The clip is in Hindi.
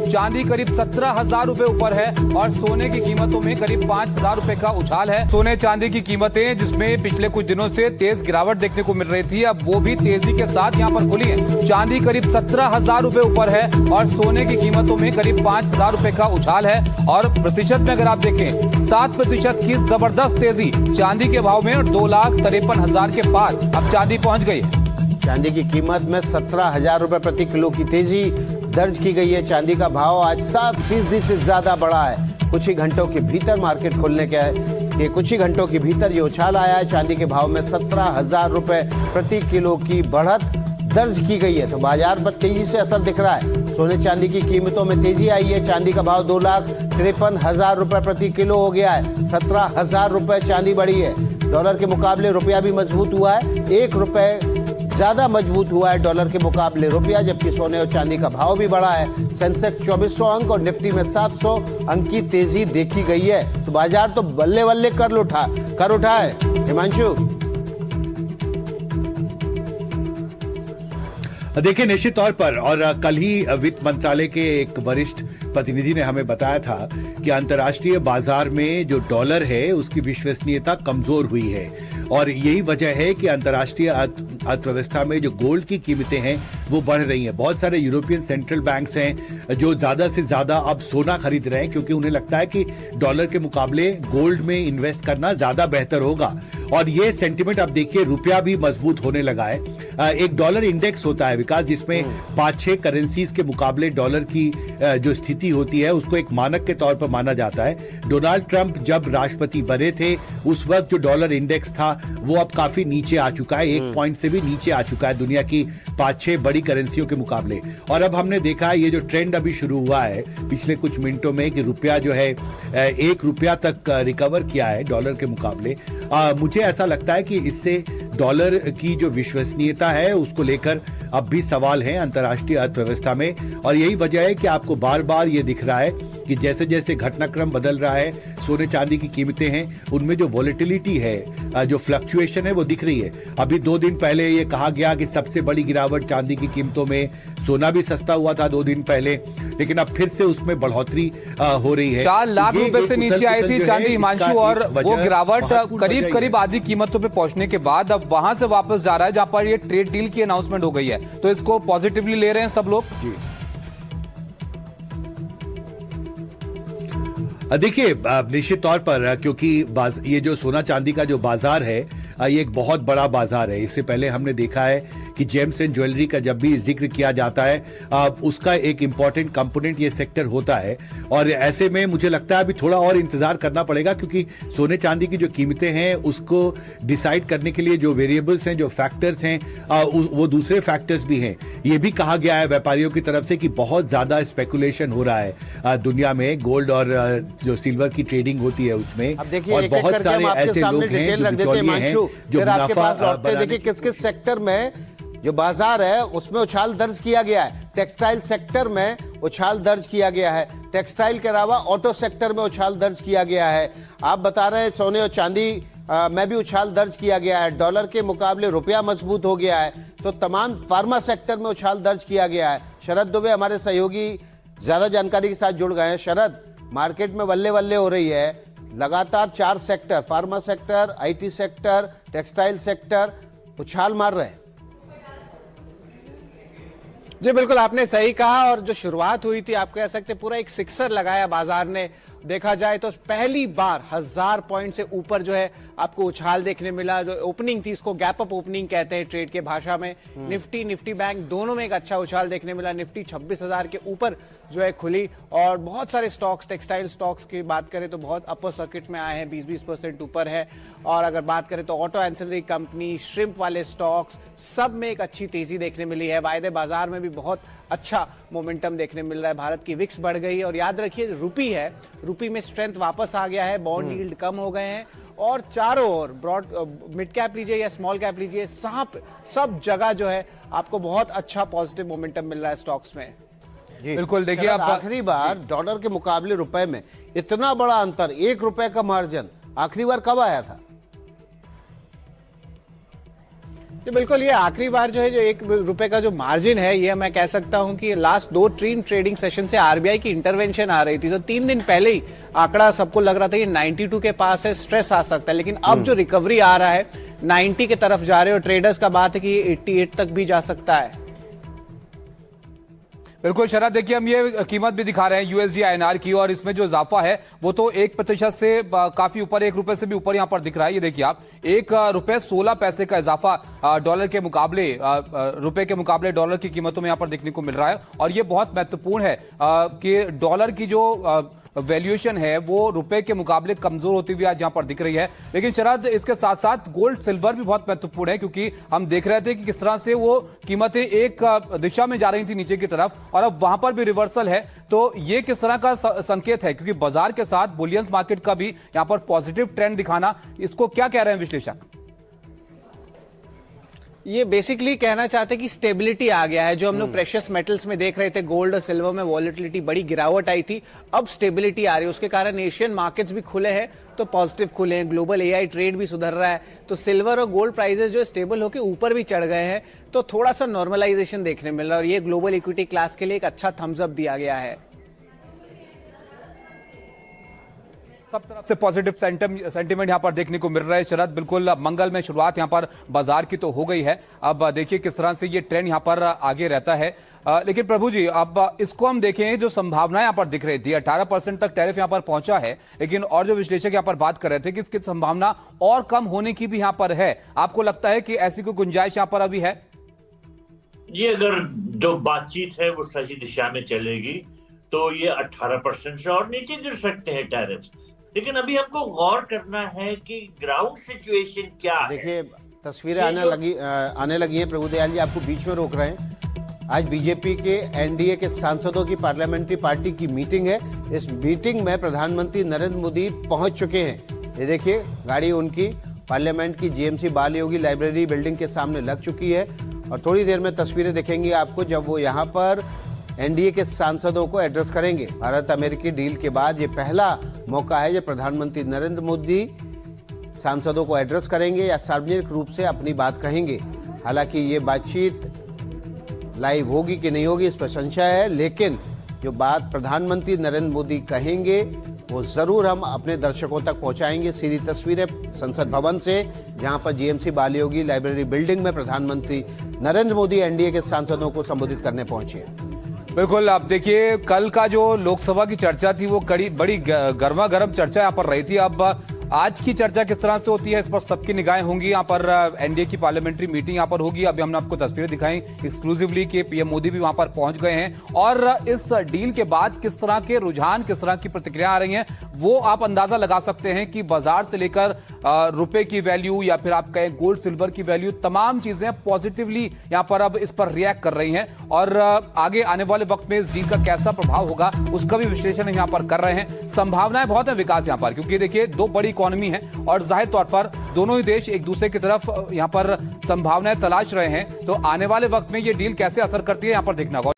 चांदी करीब 17,000 रुपए ऊपर है और सोने की कीमतों में करीब 5,000 रुपए का उछाल है। सोने चांदी की कीमतें जिसमें पिछले कुछ दिनों से तेज गिरावट देखने को मिल रही थी, अब वो भी तेजी के साथ यहाँ पर खुली है। चांदी करीब 17,000 रुपए ऊपर है और सोने की कीमतों में करीब 5,000 रुपए का उछाल है। और प्रतिशत में अगर आप देखें 7% की जबरदस्त तेजी चांदी के भाव में और 2,53,000 के पार अब चांदी पहुंच गई। चांदी की कीमत में 17,000 रुपए प्रति किलो की तेजी दर्ज की गई है। चांदी का भाव आज 7% से ज्यादा बढ़ा है। कुछ ही घंटों के भीतर मार्केट खुलने के कुछ ही घंटों के भीतर ये उछाल आया है। चांदी के भाव में 17,000 रुपए प्रति किलो की बढ़त दर्ज की गई है। तो बाजार पर तेजी से असर दिख रहा है। सोने चांदी की कीमतों में तेजी आई है। चांदी का भाव 2,53,000 रुपए प्रति किलो हो गया है। 17,000 रुपए चांदी बढ़ी है। डॉलर के मुकाबले रुपया भी मजबूत हुआ है। 1 रुपए ज्यादा मजबूत हुआ है डॉलर के मुकाबले रुपया, जबकि सोने और चांदी का भाव भी बढ़ा है। सेंसेक्स 2400 अंक और निफ्टी में 700 अंक की तेजी देखी गई है। तो बाजार तो बल्ले बल्ले कर उठा है। हिमांशु, देखिए निश्चित तौर पर, और कल ही वित्त मंत्रालय के एक वरिष्ठ प्रतिनिधि ने हमें बताया था कि अंतर्राष्ट्रीय बाजार में जो डॉलर है उसकी विश्वसनीयता कमजोर हुई है और यही वजह है कि अंतर्राष्ट्रीय अर्थव्यवस्था में जो गोल्ड की कीमतें हैं वो बढ़ रही हैं। बहुत सारे यूरोपियन सेंट्रल बैंक्स हैं जो ज्यादा से ज्यादा अब सोना खरीद रहे हैं क्योंकि उन्हें लगता है कि डॉलर के मुकाबले गोल्ड में इन्वेस्ट करना ज्यादा बेहतर होगा। और ये सेंटिमेंट अब देखिए रुपया भी मजबूत होने लगा है। एक डॉलर इंडेक्स होता है विकास, जिसमें 5-6 करेंसीज के मुकाबले डॉलर की जो स्थिति होती है उसको एक मानक के तौर पर माना जाता है। डोनाल्ड ट्रंप जब राष्ट्रपति बने थे उस वक्त जो डॉलर इंडेक्स था वो अब काफी नीचे आ चुका है, 1 पॉइंट से भी नीचे आ चुका है दुनिया की 5-6 बड़ी करेंसियों के मुकाबले। और अब हमने देखा है ये जो ट्रेंड अभी शुरू हुआ है पिछले कुछ मिनटों में कि रुपया जो है 1 रुपया तक रिकवर किया है डॉलर के मुकाबले। मुझे ऐसा लगता है कि इससे डॉलर की जो विश्वसनीयता है उसको लेकर अब भी सवाल है अंतर्राष्ट्रीय अर्थव्यवस्था में। और यही वजह है कि आपको बार बार ये दिख रहा है कि जैसे जैसे घटनाक्रम बदल रहा है, सोने चांदी की कीमतें हैं उनमें जो वॉलेटिलिटी है, जो फ्लक्चुएशन है वो दिख रही है। अभी 2 दिन पहले ये कहा गया कि सबसे बड़ी गिरावट चांदी की कीमतों में, सोना भी सस्ता हुआ था 2 दिन पहले, लेकिन अब फिर से उसमें बढ़ोतरी हो रही है। 4 लाख रुपए से नीचे आई थी चांदी हिमांशु, और वो गिरावट करीब करीब आधी कीमतों पे पहुंचने के बाद अब वहां से वापस जा रहा है जहां पर ये ट्रेड डील की अनाउंसमेंट हो गई है। तो इसको पॉजिटिवली ले रहे हैं सब लोग जी। देखिए निश्चित तौर पर क्योंकि ये जो सोना चांदी का जो बाजार है ये एक बहुत बड़ा बाजार है। इससे पहले हमने देखा है कि जेम्स एंड ज्वेलरी का जब भी जिक्र किया जाता है उसका एक इंपॉर्टेंट कंपोनेंट ये सेक्टर होता है। और ऐसे में मुझे लगता है अभी थोड़ा और इंतजार करना पड़ेगा क्योंकि सोने चांदी की जो कीमतें हैं उसको डिसाइड करने के लिए जो वेरिएबल्स हैं, जो फैक्टर्स हैं, वो दूसरे फैक्टर्स भी हैं। ये भी कहा गया है व्यापारियों की तरफ से कि बहुत ज्यादा स्पेकुलेशन हो रहा है दुनिया में गोल्ड और जो सिल्वर की ट्रेडिंग होती है उसमें। अब देखिए और बहुत सारे ऐसे लोग हैं जो मुनाफा देखिए किस किस सेक्टर में जो बाजार है उसमें उछाल दर्ज किया गया है। टेक्सटाइल सेक्टर में उछाल दर्ज किया गया है। टेक्सटाइल के अलावा ऑटो सेक्टर में उछाल दर्ज किया गया है। आप बता रहे हैं सोने और चांदी में भी उछाल दर्ज किया गया है। डॉलर के मुकाबले रुपया मजबूत हो गया है। तो तमाम फार्मा सेक्टर में उछाल दर्ज किया गया है। शरद दुबे हमारे सहयोगी ज्यादा जानकारी के साथ जुड़ गए हैं। शरद, मार्केट में बल्ले बल्ले हो रही है, लगातार 4 sector, pharma sector, IT sector, textile sector उछाल मार रहे हैं। जी बिल्कुल, आपने सही कहा। और जो शुरुआत हुई थी आप कह सकते पूरा एक सिक्सर लगाया बाजार ने। देखा जाए तो पहली बार 1000 पॉइंट से ऊपर जो है आपको उछाल देखने मिला। जो ओपनिंग थी इसको गैप अप ओपनिंग कहते हैं ट्रेड के भाषा में। निफ्टी बैंक दोनों में एक अच्छा उछाल देखने मिला। निफ्टी 26,000 के ऊपर जो है खुली और बहुत सारे स्टॉक्स, टेक्सटाइल स्टॉक्स की बात करें तो बहुत अपर सर्किट में आए हैं, 20-20% ऊपर है। और अगर बात करें तो ऑटो एंसिलरी कंपनी, श्रिम्प वाले स्टॉक्स, सब में एक अच्छी तेजी देखने मिली है। वायदे बाजार में भी बहुत अच्छा मोमेंटम देखने मिल रहा है। भारत की विक्स बढ़ गई और याद रखिए रुपी है, रुपी में स्ट्रेंथ वापस आ गया है। बॉन्ड यील्ड कम हो गए हैं और चारों ओर ब्रॉड मिड कैप लीजिए या स्मॉल कैप लीजिए, सब जगह जो है आपको बहुत अच्छा पॉजिटिव मोमेंटम मिल रहा है स्टॉक्स में। बिल्कुल, देखिए आप आखिरी बार डॉलर के मुकाबले रुपए में इतना बड़ा अंतर, 1 रुपए का मार्जिन आखिरी बार कब आया था? जी बिल्कुल, ये आखिरी बार जो है जो ₹1 का जो मार्जिन है, ये मैं कह सकता हूं कि लास्ट 2 ट्रेडिंग सेशन से आरबीआई की इंटरवेंशन आ रही थी। तो 3 दिन पहले ही आंकड़ा सबको लग रहा था कि 92 के पास है, स्ट्रेस आ सकता है, लेकिन अब जो रिकवरी आ रहा है 90 की तरफ जा रहे हो, ट्रेडर्स का बात है कि 88 तक भी जा सकता है। बिल्कुल शरद, देखिए हम ये कीमत भी दिखा रहे हैं यूएसडी INR की, और इसमें जो इजाफा है वो तो 1% से काफी ऊपर, ₹1 से भी ऊपर यहां पर दिख रहा है। ये देखिए आप, ₹1.16 का इजाफा डॉलर के मुकाबले, रुपए के मुकाबले डॉलर की कीमतों में यहां पर देखने को मिल रहा है। और ये बहुत महत्वपूर्ण है कि डॉलर की जो वैल्यूएशन है वो रुपए के मुकाबले कमजोर होती हुई आज यहां पर दिख रही है। लेकिन शरद, इसके साथ साथ गोल्ड सिल्वर भी बहुत महत्वपूर्ण है, क्योंकि हम देख रहे थे कि किस तरह से वो कीमतें एक दिशा में जा रही थी नीचे की तरफ, और अब वहां पर भी रिवर्सल है। तो ये किस तरह का संकेत है, क्योंकि बाजार के साथ बुलियंस मार्केट का भी यहां पर पॉजिटिव ट्रेंड दिखाना, इसको क्या कह रहे हैं विश्लेषक? ये बेसिकली कहना चाहते हैं कि स्टेबिलिटी आ गया है। जो हम लोग प्रेशियस मेटल्स में देख रहे थे, गोल्ड और सिल्वर में वॉलेटिलिटी, बड़ी गिरावट आई थी, अब स्टेबिलिटी आ रही है। उसके कारण एशियन मार्केट्स भी खुले हैं, तो पॉजिटिव खुले हैं। ग्लोबल AI ट्रेड भी सुधर रहा है, तो सिल्वर और गोल्ड प्राइसेस जो स्टेबल होकर ऊपर भी चढ़ गए हैं, तो थोड़ा सा नॉर्मलाइजेशन देखने मिल रहा है, और ये ग्लोबल इक्विटी क्लास के लिए एक अच्छा थम्स अप दिया गया है। सब तरफ से पॉजिटिव सेंटीमेंट यहां पर देखने को मिल रहा है शरद। बिल्कुल मंगल में शुरुआत यहां पर बाजार की तो हो गई है, अब देखिए किस तरह से ये ट्रेंड यहां पर आगे रहता है। लेकिन प्रभु जी, अब इसको हम देखें, जो संभावना यहां पर दिख रही थी, 18% तक टैरिफ यहां पर पहुंचा है, लेकिन और जो विश्लेषक यहां पर बात कर रहे थे कि इसकी संभावना और कम होने की भी यहां पर है। आपको लगता है कि ऐसी कोई गुंजाइश यहां पर अभी है? ये अगर जो बातचीत है वो सही दिशा में चलेगी तो ये 18% से और नीचे गिर सकते हैं टैरिफ। लेकिन अभी हमको गौर करना है कि ग्राउंड सिचुएशन क्या है। देखिए, तस्वीरें आने लगी हैं। प्रभुदयाल जी, आपको बीच में रोक रहे हैं। आज बीजेपी के NDA के सांसदों की पार्लियामेंट्री पार्टी की मीटिंग है। इस मीटिंग में प्रधानमंत्री नरेंद्र मोदी पहुंच चुके हैं। ये देखिए, गाड़ी उनकी पार्लियामेंट की GMC बाल योगी लाइब्रेरी बिल्डिंग के सामने लग चुकी है, और थोड़ी देर में तस्वीरें दिखेंगी आपको जब वो यहाँ पर NDA के सांसदों को एड्रेस करेंगे। भारत अमेरिकी डील के बाद ये पहला मौका है जब प्रधानमंत्री नरेंद्र मोदी सांसदों को एड्रेस करेंगे या सार्वजनिक रूप से अपनी बात कहेंगे। हालांकि ये बातचीत लाइव होगी कि नहीं होगी, इस पर संशय है, लेकिन जो बात प्रधानमंत्री नरेंद्र मोदी कहेंगे वो जरूर हम अपने दर्शकों तक पहुंचाएंगे। सीधी तस्वीरें संसद भवन से, जहां पर GMC बाल योगी लाइब्रेरी बिल्डिंग में प्रधानमंत्री नरेंद्र मोदी NDA के सांसदों को संबोधित करने पहुंचे। बिल्कुल, अब देखिए, कल का जो लोकसभा की चर्चा थी वो बड़ी गर्मा गर्म चर्चा यहाँ पर रही थी। अब आज की चर्चा किस तरह से होती है, इस पर सबकी निगाहें होंगी। यहाँ पर NDA की पार्लियामेंट्री मीटिंग यहाँ पर होगी। अभी हमने आपको तस्वीरें दिखाई एक्सक्लूसिवली कि PM मोदी भी वहां पर पहुंच गए हैं, और इस डील के बाद किस तरह के रुझान, किस तरह की प्रतिक्रिया आ रही हैं, वो आप अंदाजा लगा सकते हैं कि बाजार से लेकर रुपए की वैल्यू या फिर आप कहें गोल्ड सिल्वर की वैल्यू, तमाम चीजें पॉजिटिवली यहाँ पर अब इस पर रिएक्ट कर रही हैं। और आगे आने वाले वक्त में इस डील का कैसा प्रभाव होगा उसका भी विश्लेषण यहाँ पर कर रहे हैं। संभावनाएं बहुत है विकास यहाँ पर, क्योंकि देखिए 2 बड़ी इकोनॉमी है और जाहिर तौर पर दोनों ही देश एक दूसरे की तरफ यहाँ पर संभावनाएं तलाश रहे हैं। तो आने वाले वक्त में ये डील कैसे असर करती है यहाँ पर देखना होगा।